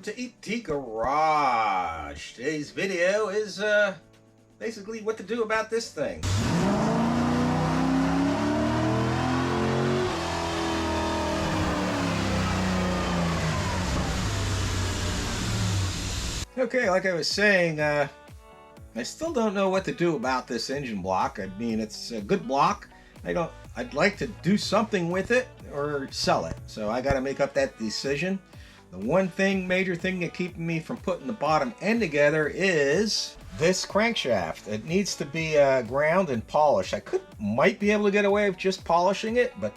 to ET Garage. Today's video is basically what to do about this thing. Okay, like I was saying, I still don't know what to do about this engine block. I mean, it's a good block. I'd like to do something with it or sell it. So I got to make up that decision. The one major thing that keeping me from putting the bottom end together is this crankshaft. It needs to be ground and polished. Might be able to get away with just polishing it, but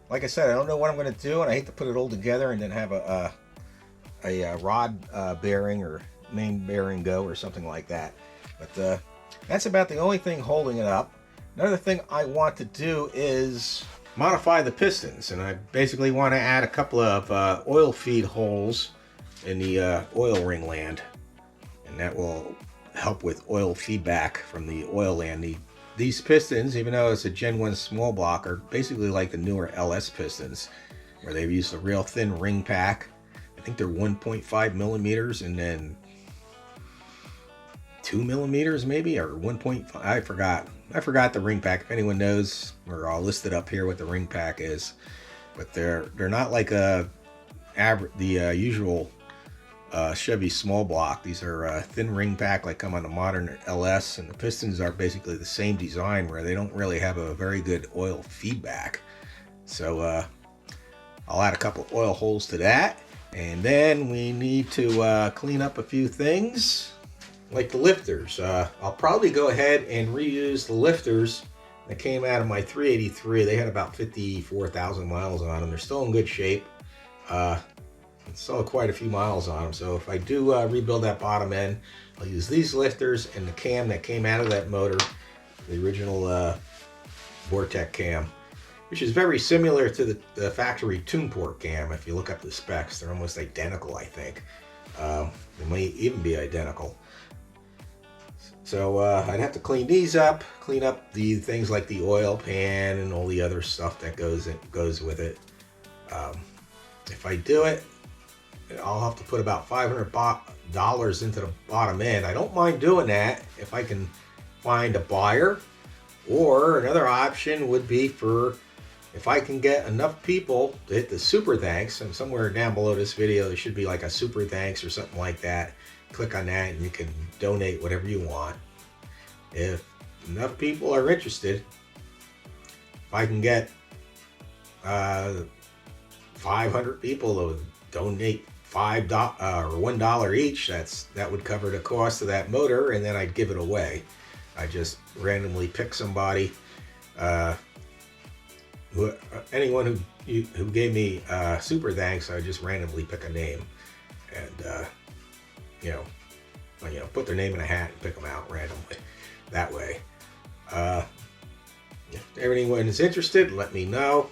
like I said, I don't know what I'm going to do, and I hate to put it all together and then have a rod bearing or main bearing go or something like that. But that's about the only thing holding it up. Another thing I want to do is modify the pistons, and I basically want to add a couple of oil feed holes in the oil ring land, and that will help with oil feedback from the oil land. These pistons, even though it's a Gen 1 small block, are basically like the newer LS pistons, where they've used a real thin ring pack. I think they're 1.5 millimeters and then 2 millimeters maybe, or 1.5. I forgot the ring pack. If anyone knows, or I'll list it up here what the ring pack is. But they're not like the usual Chevy small block. These are thin ring pack like come on the modern LS, and the pistons are basically the same design where they don't really have a very good oil feedback. So I'll add a couple oil holes to that, and then we need to clean up a few things. Like the lifters. I'll probably go ahead and reuse the lifters that came out of my 383. They had about 54,000 miles on them. They're still in good shape. Still quite a few miles on them. So if I do rebuild that bottom end, I'll use these lifters and the cam that came out of that motor, the original Vortec cam, which is very similar to the factory Tuneport cam. If you look up the specs, they're almost identical, I think. They might even be identical. So I'd have to clean these up, clean up the things like the oil pan and all the other stuff that goes with it. If I do it, I'll have to put about $500 into the bottom end. I don't mind doing that if I can find a buyer. Or another option would be if I can get enough people to hit the super thanks, and somewhere down below this video there should be like a super thanks or something like that. Click on that and you can donate whatever you want. If enough people are interested, if I can get 500 people to donate $5 or $1 each, that would cover the cost of that motor, and then I'd give it away. I just randomly pick somebody, anyone who gave me super thanks. I just randomly pick a name, and put their name in a hat and pick them out randomly. That way, if anyone is interested, let me know.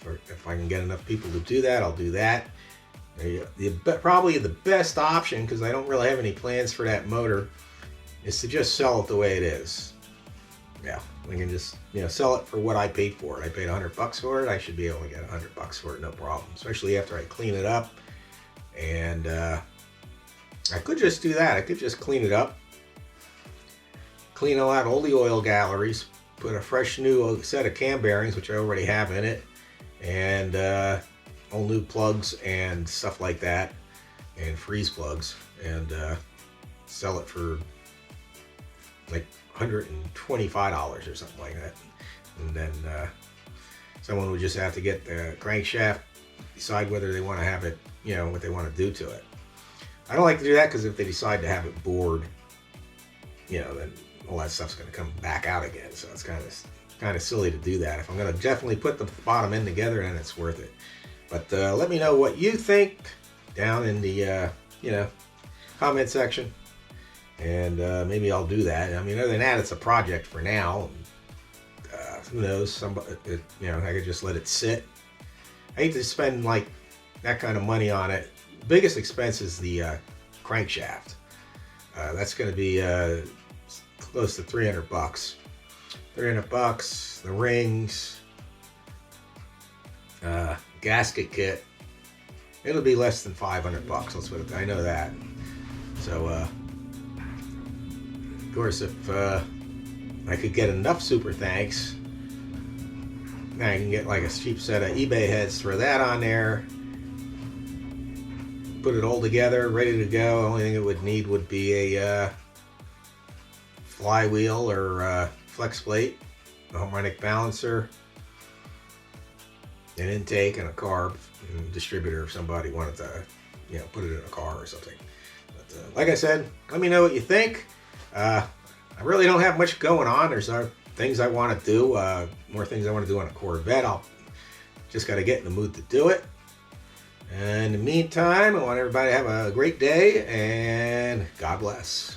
If I can get enough people to do that, I'll do that. Probably the best option, because I don't really have any plans for that motor, is to just sell it the way it is. Yeah, we can just sell it for what I paid for it. I paid $100 for it. I should be able to get $100 for it, no problem. Especially after I clean it up. And I could just do that. I could just clean it up, clean out all the oil galleries, put a fresh new set of cam bearings, which I already have in it, and all new plugs and stuff like that, and freeze plugs, and sell it for like $125 or something like that. And then someone would just have to get the crankshaft, decide whether they want to have it, what they want to do to it. I don't like to do that because if they decide to have it bored, then all that stuff's going to come back out again. So it's kind of silly to do that. If I'm going to definitely put the bottom end together, then it's worth it. But let me know what you think down in the comment section, and maybe I'll do that. I mean, other than that, it's a project for now. Who knows? I could just let it sit. I hate to spend like that kind of money on it. Biggest expense is the crankshaft. That's going to be close to $300. $300. The rings, gasket kit, It'll be less than $500. Let's put it. I know that. So, of course, if I could get enough super thanks, I can get like a cheap set of eBay heads, throw that on there, put it all together, ready to go. The only thing it would need would be a flywheel or flex plate, a harmonic balancer, an intake, and a carb distributor if somebody wanted to, put it in a car or something. But like I said, let me know what you think. I really don't have much going on. There's things I want to do, more things I want to do on a Corvette. I'll just got to get in the mood to do it. And in the meantime, I want everybody to have a great day, and God bless.